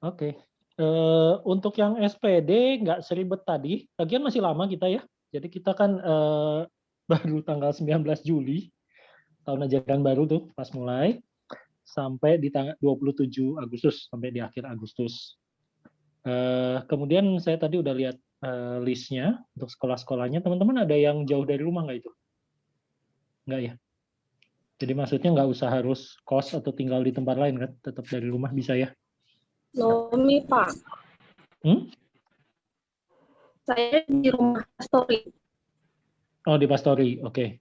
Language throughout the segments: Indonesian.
Oke. Untuk yang SPD nggak seribet tadi, lagian masih lama kita ya. Jadi kita kan baru tanggal 19 Juli, tahun ajaran baru tuh pas mulai, sampai di tanggal 27 Agustus, sampai di akhir Agustus. Kemudian saya tadi udah lihat listnya untuk sekolah-sekolahnya. Teman-teman ada yang jauh dari rumah nggak itu? Nggak ya? Jadi maksudnya nggak usah harus kos atau tinggal di tempat lain kan? Tetap dari rumah bisa ya? Nomi, Pak. Saya di rumah Story. Oh, di Pastori, oke.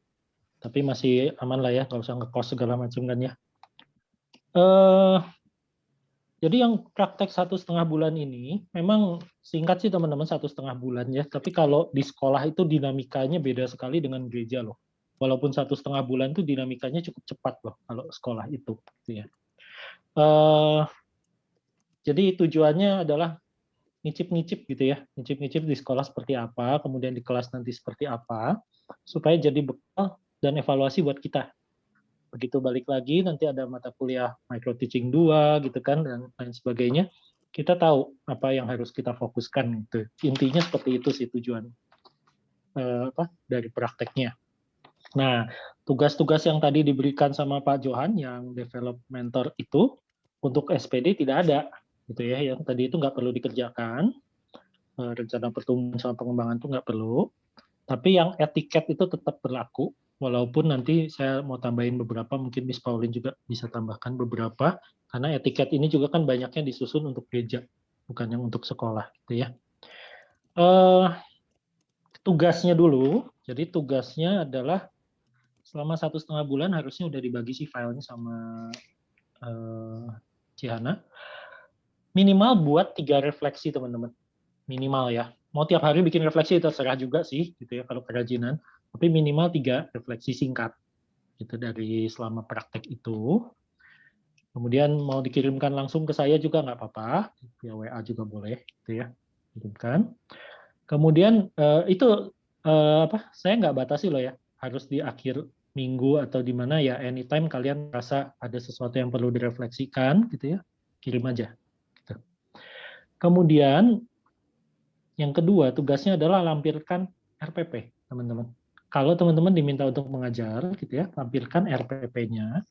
Tapi masih aman lah ya, nggak usah ngekos segala macam kan ya. Jadi yang praktek 1,5 bulan ini, memang singkat sih teman-teman 1,5 bulan ya, tapi kalau di sekolah itu dinamikanya beda sekali dengan gereja loh. Walaupun 1,5 bulan itu dinamikanya cukup cepat loh kalau sekolah itu. Gitu ya. Jadi tujuannya adalah ngicip-ngicip gitu ya, ngicip-ngicip di sekolah seperti apa, kemudian di kelas nanti seperti apa, supaya jadi bekal dan evaluasi buat kita. Begitu balik lagi, nanti ada mata kuliah micro teaching 2 gitu kan, dan lain sebagainya, kita tahu apa yang harus kita fokuskan gitu. Intinya seperti itu sih tujuan dari prakteknya. Nah, tugas-tugas yang tadi diberikan sama Pak Johan yang develop mentor itu untuk SPD tidak ada gitu ya, yang tadi itu nggak perlu dikerjakan, rencana pertumbuhan sama pengembangan itu nggak perlu, tapi yang etiket itu tetap berlaku, walaupun nanti saya mau tambahin beberapa, mungkin Miss Pauline juga bisa tambahkan beberapa, karena etiket ini juga kan banyaknya disusun untuk gereja, bukan yang untuk sekolah gitu ya. Tugasnya dulu, jadi tugasnya adalah selama 1,5 bulan harusnya udah dibagi sih filenya sama Cihana. Minimal buat 3 refleksi teman-teman. Minimal ya. Mau tiap hari bikin refleksi terserah juga sih gitu ya kalau kerajinan. Tapi minimal 3 refleksi singkat gitu dari selama praktek itu. Kemudian mau dikirimkan langsung ke saya juga nggak apa-apa, via WA juga boleh gitu ya. Kirimkan. Kemudian itu saya nggak batasi loh ya, harus di akhir minggu atau di mana ya, anytime kalian merasa ada sesuatu yang perlu direfleksikan gitu ya, kirim aja. Gitu. Kemudian yang kedua tugasnya adalah lampirkan RPP, teman-teman. Kalau teman-teman diminta untuk mengajar gitu ya, lampirkan RPP-nya.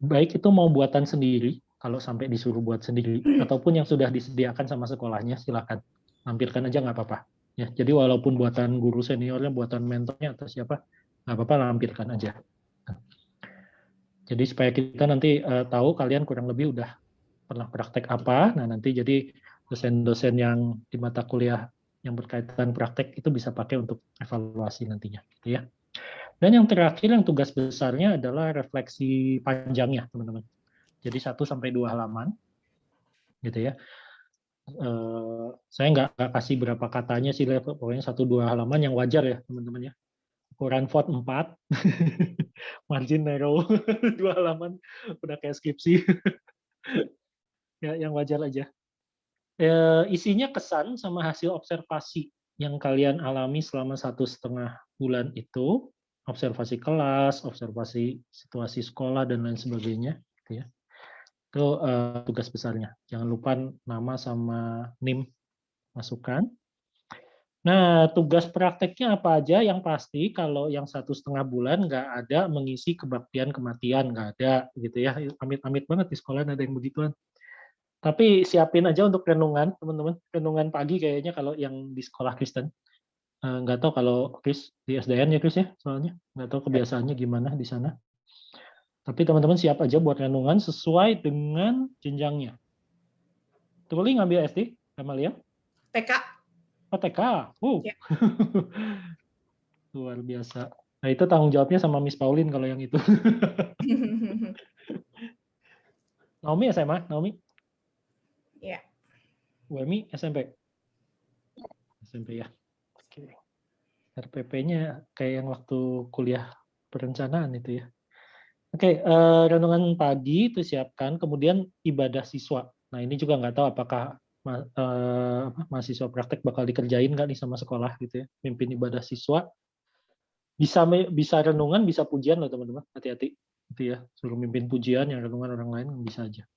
Baik itu mau buatan sendiri, kalau sampai disuruh buat sendiri, ataupun yang sudah disediakan sama sekolahnya, silakan lampirkan aja nggak apa-apa. Ya, jadi walaupun buatan guru seniornya, buatan mentornya atau siapa, nggak apa-apa lampirkan aja. Jadi supaya kita nanti tahu kalian kurang lebih udah pernah praktek apa. Nah nanti jadi dosen-dosen yang di mata kuliah yang berkaitan praktek itu bisa pakai untuk evaluasi nantinya. Gitu ya. Dan yang terakhir yang tugas besarnya adalah refleksi panjangnya teman-teman. Jadi 1-2 halaman, gitu ya. Saya nggak kasih berapa katanya sih, pokoknya 1-2 halaman yang wajar ya teman-teman ya. Ukuran font 4, margin narrow 2 halaman, udah kayak skripsi. Ya, yang wajar aja. Isinya kesan sama hasil observasi yang kalian alami selama 1,5 bulan itu, observasi kelas, observasi situasi sekolah dan lain sebagainya, gitu ya. Itu tugas besarnya. Jangan lupa nama sama NIM masukkan. Nah, tugas prakteknya apa aja? Yang pasti kalau yang 1,5 bulan nggak ada mengisi kebaktian kematian, nggak ada gitu ya. Amit-amit banget di sekolah ada yang begituan. Tapi siapin aja untuk renungan, teman-teman. Renungan pagi kayaknya kalau yang di sekolah Kristen. Nggak tahu kalau Chris di SDN ya Chris ya, soalnya nggak tahu kebiasaannya gimana di sana. Tapi teman-teman siap aja buat renungan sesuai dengan jenjangnya. Tuli ngambil SD, Amalia? TK. Oh, TK. Ya. Luar biasa. Nah, itu tanggung jawabnya sama Miss Pauline kalau yang itu. Naomi SMA, Naomi? Ya. Wemi SMP? SMP ya. Oke. RPP-nya kayak yang waktu kuliah perencanaan itu ya. Oke, renungan pagi itu siapkan, kemudian ibadah siswa. Nah, ini juga nggak tahu apakah mahasiswa praktek bakal dikerjain nggak nih sama sekolah gitu ya. Mimpin ibadah siswa. Bisa renungan, bisa pujian loh teman-teman. Hati-hati. Gitu ya. Suruh mimpin pujian, yang renungan orang lain bisa aja.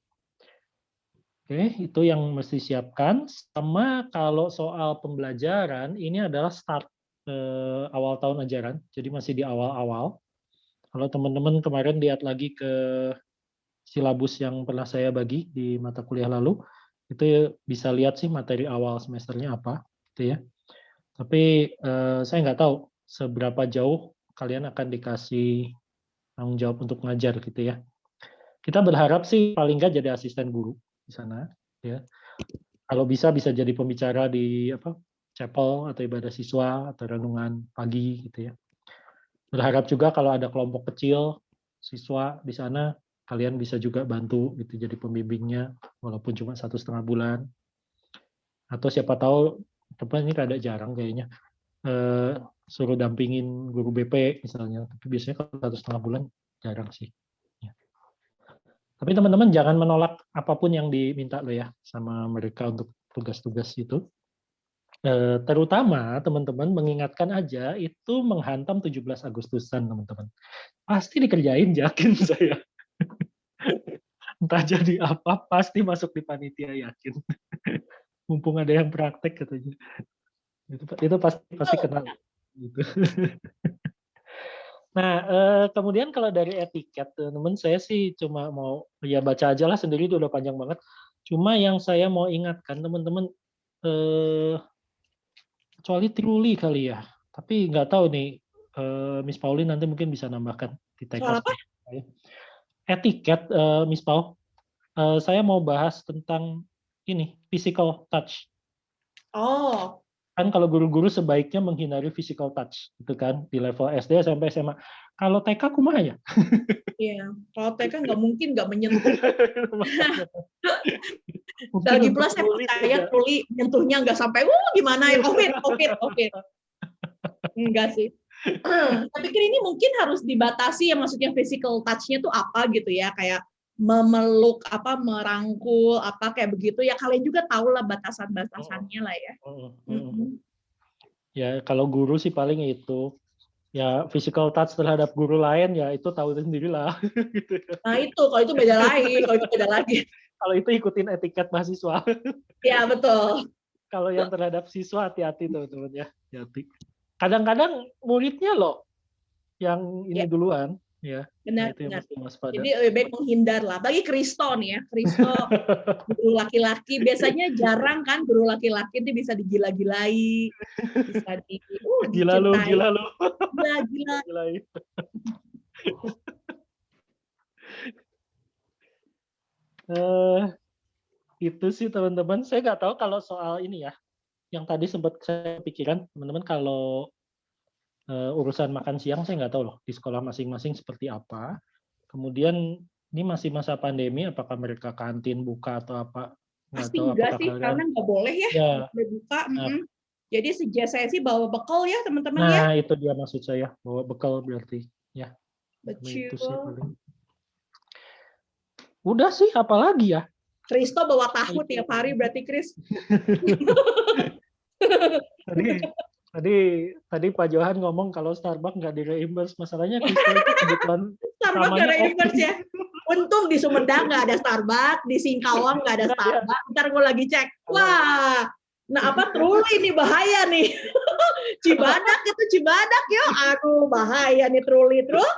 Oke, itu yang mesti siapkan. Sama kalau soal pembelajaran, ini adalah start awal tahun ajaran, jadi masih di awal-awal. Kalau teman-teman kemarin lihat lagi ke silabus yang pernah saya bagi di mata kuliah lalu, itu bisa lihat sih materi awal semesternya apa, gitu ya. Tapi saya nggak tahu seberapa jauh kalian akan dikasih tanggung jawab untuk ngajar gitu ya. Kita berharap sih paling nggak jadi asisten guru di sana, ya. Kalau bisa jadi pembicara di chapel atau ibadah siswa atau renungan pagi gitu ya. Berharap juga kalau ada kelompok kecil siswa di sana, kalian bisa juga bantu gitu jadi pembimbingnya walaupun cuma 1,5 bulan. Atau siapa tahu teman ini rada jarang kayaknya suruh dampingin guru BP misalnya. Tapi biasanya kalau 1,5 bulan jarang sih. Ya. Tapi teman-teman jangan menolak apapun yang diminta lo ya sama mereka untuk tugas-tugas itu. Terutama teman-teman mengingatkan aja itu menghantam 17 Agustusan teman-teman. Pasti dikerjain, yakin saya. Entah jadi apa, pasti masuk di panitia, yakin. Mumpung ada yang praktek katanya. Itu pasti kenal. Gitu. Nah, kemudian kalau dari etiket, teman-teman saya sih cuma mau ya baca aja lah sendiri, itu udah panjang banget. Cuma yang saya mau ingatkan teman-teman, kecuali truly kali ya. Tapi nggak tahu nih, Miss Pauline nanti mungkin bisa nambahkan di TK. Soal apa? Etiket, Miss Paul. Saya mau bahas tentang ini, physical touch. Oh, Kan kalau guru-guru sebaiknya menghindari physical touch, gitu kan, di level SD sampai SMA. Kalau TK kumaha ya? iya. Kalau TK nggak mungkin nggak menyentuh. Mungkin Lagi untuk pula saya truly percaya beda. Truli nyentuhnya nggak sampai, gimana ya, COVID. Enggak sih. Saya pikir ini mungkin harus dibatasi ya, maksudnya physical touch-nya tuh apa gitu ya, kayak memeluk, merangkul, kayak begitu ya. Kalian juga tahu lah batasan-batasannya lah ya. Ya kalau guru sih paling itu. Ya physical touch terhadap guru lain ya itu tahu sendirilah. Gitu. Nah itu, kalau itu beda lagi. Kalau itu ikutin etiket mahasiswa. Ya betul. Kalau yang terhadap siswa hati-hati teman-teman ya. Hati. Kadang-kadang muridnya loh yang ini Ya, duluan ya. Nah, benar. itu yang mesti waspada. Jadi lebih baik menghindar lah. Bagi Kristo nih ya, Kristo guru laki-laki biasanya jarang kan guru laki-laki itu bisa digila-gilai, bisa Gila lu. Gila. Itu sih teman-teman. Saya nggak tahu kalau soal ini ya. Yang tadi sempat saya pikiran teman-teman kalau urusan makan siang saya nggak tahu loh di sekolah masing-masing seperti apa. Kemudian ini masih masa pandemi, apakah mereka kantin buka atau apa? Nggak Pasti tahu enggak apakah sih, kalian. karena nggak boleh ya, Ya. boleh buka. Nah, jadi saya sih bawa bekal ya teman-teman ya. Nah itu dia maksud saya, bawa bekal berarti ya. Betul. Itu sih paling. Udah sih, apalagi ya? Kristo bawa tahu tiap hari berarti Kris. Tadi Pak Johan ngomong kalau Starbucks nggak di-reimburse, masalahnya Kristo itu kebutuhan Starbucks nggak ada reimburse ya. Untung di Sumedang nggak ada Starbucks, di Singkawang nggak ada Starbucks. Ntar gue lagi cek, wah, Truli ini bahaya nih. Cibadak yo, aduh bahaya nih Truli. Terus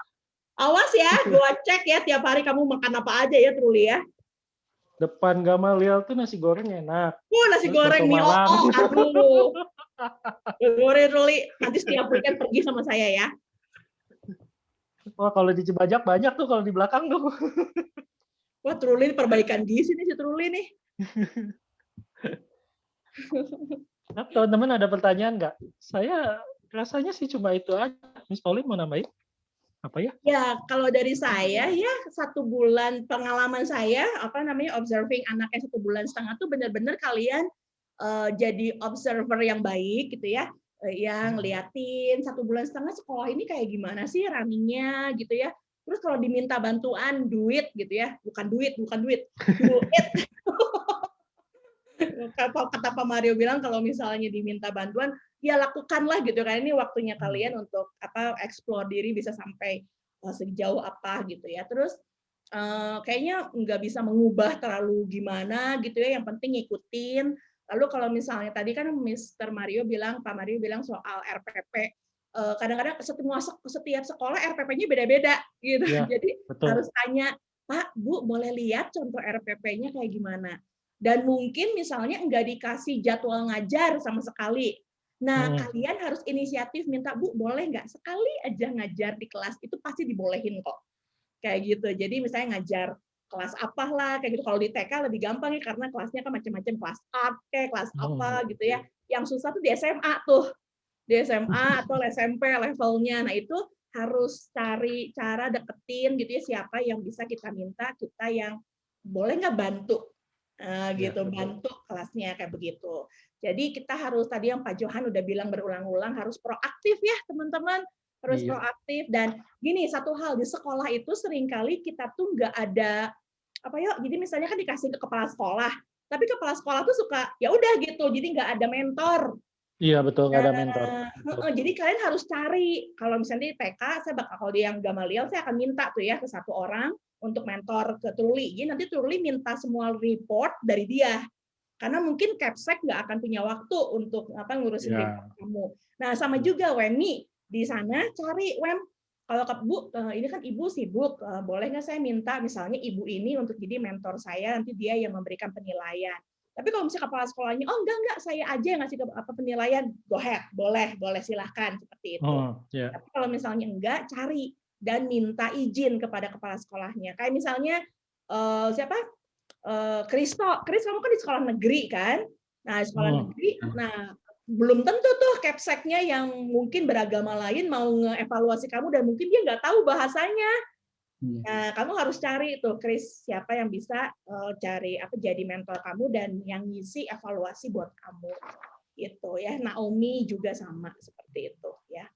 awas ya, gue cek ya tiap hari kamu makan apa aja ya Truli ya. Depan Gamaliel tuh nasi goreng enak. Nasi goreng mie aduh. Goreng Truli, nanti setiap weekend pergi sama saya ya. Wah kalau di Cibajak banyak tuh kalau di belakang tuh. Wah Truli perbaikan gizi nih si Truli nih. Nah, teman-teman ada pertanyaan nggak? Saya rasanya sih cuma itu aja. Miss Pauline mau nambahin? Apa ya? Ya kalau dari saya ya 1 bulan pengalaman saya observing anaknya 1,5 bulan tuh benar-benar kalian jadi observer yang baik gitu ya, yang liatin 1,5 bulan sekolah ini kayak gimana sih runningnya gitu ya. Terus kalau diminta bantuan duit gitu ya, bukan duit duit. Kata Pak Mario bilang kalau misalnya diminta bantuan ya lakukanlah gitu kan, ini waktunya kalian untuk explore diri bisa sampai sejauh apa gitu ya. Terus kayaknya nggak bisa mengubah terlalu gimana gitu ya, yang penting ngikutin. Lalu kalau misalnya tadi kan Pak Mario bilang soal RPP, kadang-kadang setiap sekolah RPP-nya beda-beda gitu. Iya, Jadi betul. harus tanya, Pak, Bu, boleh lihat contoh RPP-nya kayak gimana? Dan mungkin misalnya nggak dikasih jadwal ngajar sama sekali. Nah, Mm-mm. kalian harus inisiatif minta, Bu, boleh nggak sekali aja ngajar di kelas, itu pasti dibolehin kok. Kayak gitu. Jadi misalnya ngajar kelas apalah kayak gitu. Kalau di TK lebih gampang ya karena kelasnya kan macam-macam, kelas art kayak kelas apa Mm. gitu ya. Yang susah tuh di SMA tuh. Di SMA atau SMP levelnya. Nah, itu harus cari cara deketin gitu ya siapa yang bisa kita minta, kita yang boleh nggak bantu. Ya, Gitu, betul. bantu kelasnya kayak begitu. Jadi kita harus tadi yang Pak Johan udah bilang berulang-ulang harus proaktif ya, teman-teman. Harus Iya. proaktif dan gini satu hal di sekolah itu seringkali kita tuh nggak ada apa yuk jadi misalnya kan dikasih ke kepala sekolah tapi kepala sekolah tuh suka ya udah gitu jadi nggak ada mentor. Iya, betul, nggak ada mentor. Betul. Jadi kalian harus cari kalau misalnya di TK saya bakal kalau di yang Gamaliel saya akan minta tuh ya ke satu orang untuk mentor ke Truli. Jadi nanti Truli minta semua report dari dia karena mungkin Capsek nggak akan punya waktu untuk ngurusin report Ya. kamu. Nah sama juga Wemi di sana cari kalau Bu ini kan Ibu sibuk boleh nggak saya minta misalnya Ibu ini untuk jadi mentor saya nanti dia yang memberikan penilaian. Tapi kalau misalnya kepala sekolahnya oh enggak saya aja yang ngasih penilaian go ahead boleh silahkan seperti itu. Ya. Tapi kalau misalnya enggak cari dan minta izin kepada kepala sekolahnya. Kayak misalnya siapa Kris kamu kan di sekolah negeri kan? Nah, di sekolah negeri, nah belum tentu tuh Capseknya yang mungkin beragama lain mau ngeevaluasi kamu dan mungkin dia nggak tahu bahasanya. Nah, kamu harus cari tuh Kris siapa yang bisa cari jadi mentor kamu dan yang ngisi evaluasi buat kamu. Itu ya. Naomi juga sama seperti itu ya.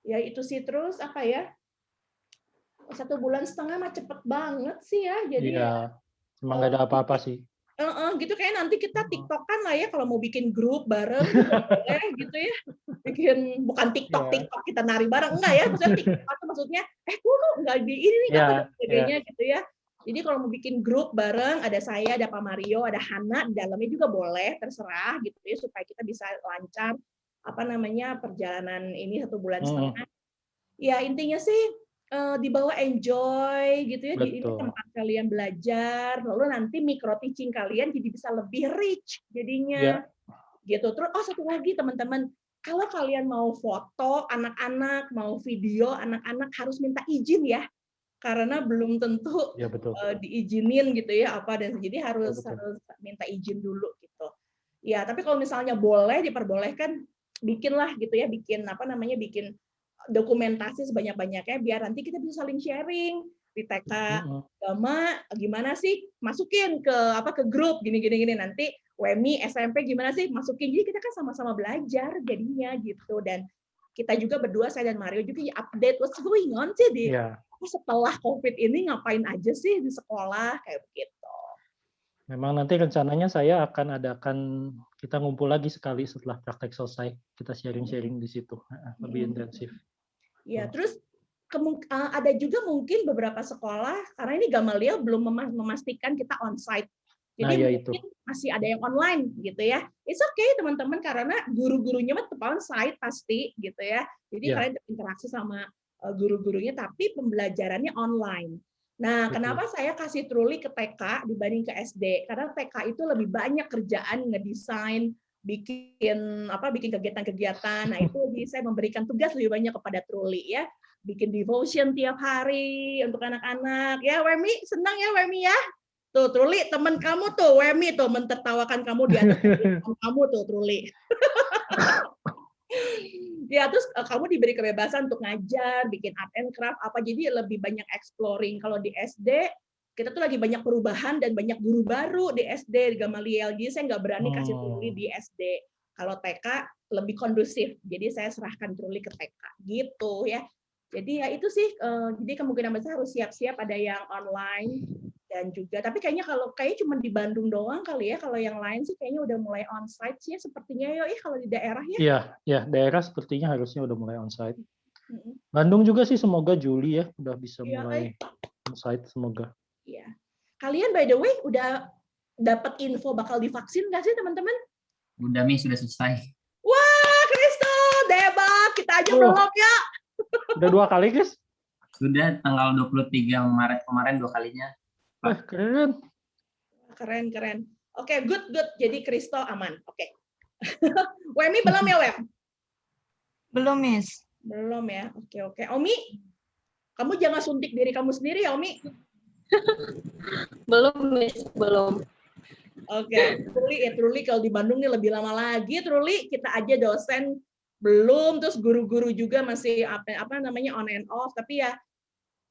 Ya itu sih terus apa ya? 1,5 bulan mah cepet banget sih ya. Jadi Iya. Emang nggak ada apa-apa sih. gitu kayak nanti kita TikTokan lah ya kalau mau bikin grup bareng juga boleh gitu ya. Bukan TikTok kita nari bareng enggak ya maksudnya TikTok atau maksudnya dulu enggak di ini nih apa dan sebagainya gitu ya. Jadi kalau mau bikin grup bareng ada saya, ada Pak Mario, ada Hana di dalamnya juga boleh terserah gitu ya supaya kita bisa lancar perjalanan ini 1,5 bulan. Ya intinya sih dibawa enjoy gitu ya di ini tempat kalian belajar lalu nanti micro teaching kalian jadi bisa lebih rich jadinya gitu. Terus satu lagi teman-teman kalau kalian mau foto anak-anak mau video anak-anak harus minta izin ya karena belum tentu diizinin gitu ya dan jadi harus minta izin dulu gitu ya. Tapi kalau misalnya boleh diperbolehkan bikinlah gitu ya bikin bikin dokumentasi sebanyak-banyaknya biar nanti kita bisa saling sharing di TK agama gimana sih masukin ke grup gini nanti WMI SMP gimana sih masukin jadi kita kan sama-sama belajar jadinya gitu dan kita juga berdua saya dan Mario juga update what's going on sih di setelah COVID ini ngapain aja sih di sekolah kayak begitu. Memang nanti rencananya saya akan adakan kita ngumpul lagi sekali setelah praktek selesai kita sharing-sharing di situ lebih intensif. Ya, terus ada juga mungkin beberapa sekolah karena ini Gamaliel belum memastikan kita onsite. Jadi mungkin masih ada yang online gitu ya. It's okay teman-teman karena guru-gurunya tetap onsite pasti gitu ya. Jadi kalian berinteraksi sama guru-gurunya tapi pembelajarannya online. Nah, kenapa saya kasih Truli ke TK dibanding ke SD? Karena TK itu lebih banyak kerjaan ngedesain, bikin kegiatan-kegiatan. Nah, itu saya memberikan tugas lebih banyak kepada Truli ya. Bikin devotion tiap hari untuk anak-anak. Ya, Wemi, senang ya Wemi ya. Tuh, Truli, teman kamu tuh, Wemi tuh mentertawakan kamu di atas kamu tuh, Truli. Ya, terus kamu diberi kebebasan untuk ngajar, bikin art and craft apa jadi lebih banyak exploring. Kalau di SD kita tuh lagi banyak perubahan dan banyak guru baru di SD di Gamaliel. Jadi saya nggak berani kasih Truli di SD. Kalau TK lebih kondusif. Jadi saya serahkan Truli ke TK gitu ya. Jadi ya itu sih jadi kemungkinan besar harus siap-siap ada yang online dan juga tapi kayaknya cuma di Bandung doang kali ya kalau yang lain sih kayaknya udah mulai onsite sih sepertinya kalau di daerah ya. Iya, daerah sepertinya harusnya udah mulai onsite. Bandung juga sih semoga Juli ya udah bisa mulai onsite semoga. Iya. Kalian by the way udah dapat info bakal divaksin nggak sih teman-teman? Udah Mi, sudah selesai. Wah, Kristo, debak. Kita aja belum ya. Udah 2 kali, guys. Sudah tanggal 23 Maret kemarin 2 kalinya. Wah, keren. Keren. Oke, good. Jadi Kristo aman. Oke. Wemi belum ya, Wem? Belum, Miss. Belum ya. Oke. Omi, kamu jangan suntik diri kamu sendiri ya, Omi. Belum, Miss. Belum. Oke. Truli kalau di Bandung nih lebih lama lagi, Truli. Kita aja dosen belum, terus guru-guru juga masih apa namanya on and off. Tapi ya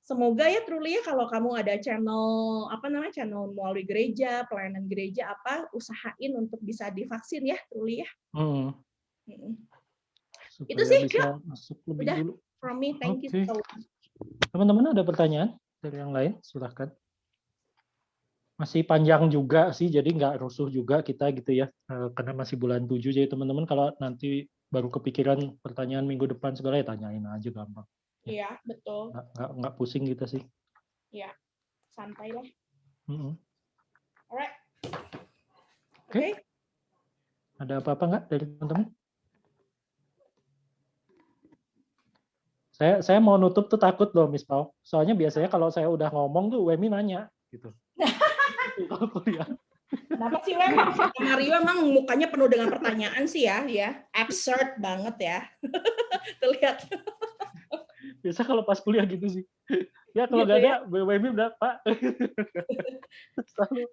semoga ya Truli ya kalau kamu ada channel channel melalui gereja, pelayanan gereja usahain untuk bisa divaksin ya Truli ya. Itu sih, bisa masuk lebih udah. dulu. From me, thank you so much. Teman-teman ada pertanyaan dari yang lain? Silahkan. Masih panjang juga sih, jadi nggak rusuh juga kita gitu ya, karena masih bulan 7. Jadi teman-teman kalau nanti baru kepikiran pertanyaan minggu depan segala ya tanyain aja gampang. Iya, betul. Nggak pusing kita sih. Iya, santai lah. Alright. Oke. Ada apa-apa nggak dari teman-teman? Saya mau nutup tuh takut loh, Miss Pau. Soalnya biasanya kalau saya udah ngomong tuh Wemi nanya gitu. Kalau kuliah. Kenapa sih Wem? Mario emang mukanya penuh dengan pertanyaan sih ya, absurd banget ya. Terlihat. Biasa kalau pas kuliah gitu sih. Ya kalau nggak ada, Wemi udah Pak.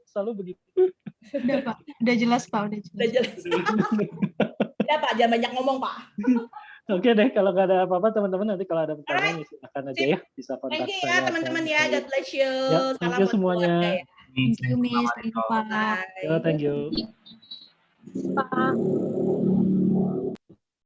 selalu begitu. Udah Pak, udah jelas Pak, Udah jelas. Ya Pak, jangan banyak ngomong Pak. Oke deh, kalau nggak ada apa-apa teman-teman nanti kalau ada pertanyaan silakan aja ya, bisa kontak saya. Thank you saya. ya teman-teman ya, God bless you. Ya, thank you semuanya. Thank you Miss, thank you Pak. Thank you. Pak.